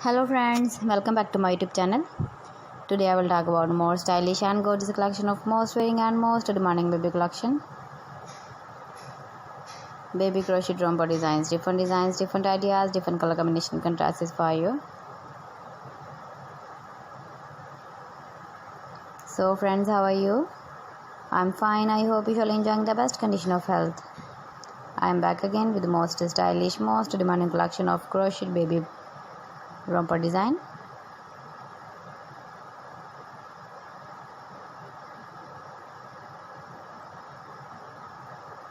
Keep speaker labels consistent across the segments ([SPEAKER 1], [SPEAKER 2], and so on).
[SPEAKER 1] Hello friends, welcome back to my YouTube channel. Today I will talk about more stylish and gorgeous collection of most wearing and most demanding baby collection. Baby crochet romper designs, different ideas, different color combination contrasts for you. So friends, how are you? I'm fine. I hope you are enjoying the best condition of health. I am back again with the most stylish, most demanding collection of crochet baby romper design.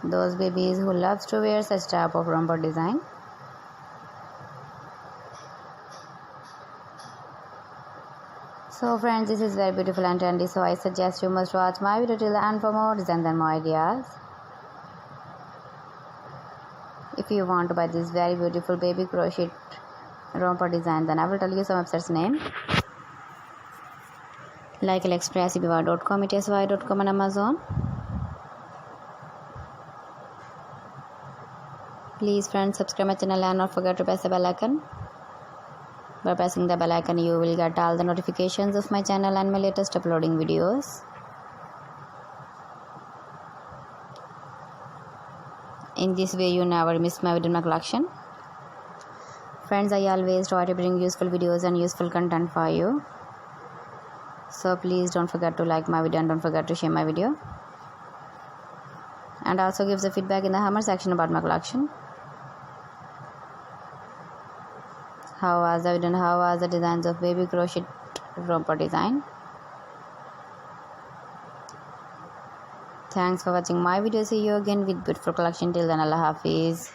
[SPEAKER 1] Those babies who loves to wear such type of romper design. So friends, this is very beautiful and trendy, so I suggest you must watch my video till the end for more designs and more ideas. If you want to buy this very beautiful baby crochet romper design, then I will tell you some websites name like AliExpress, eBay.com, etsy.com and Amazon. Please friends, subscribe my channel and not forget to press the bell icon. By pressing the bell icon, you will get all the notifications of my channel and my latest uploading videos. In this way, you never miss my video in my collection. Friends, I always try to bring useful videos and useful content for you. So please don't forget to like my video and don't forget to share my video. And also give the feedback in the comment section about my collection. How was the video and how was the designs of baby crochet romper design? Thanks for watching my video. See you again with beautiful collection. Till then, Allah Hafiz.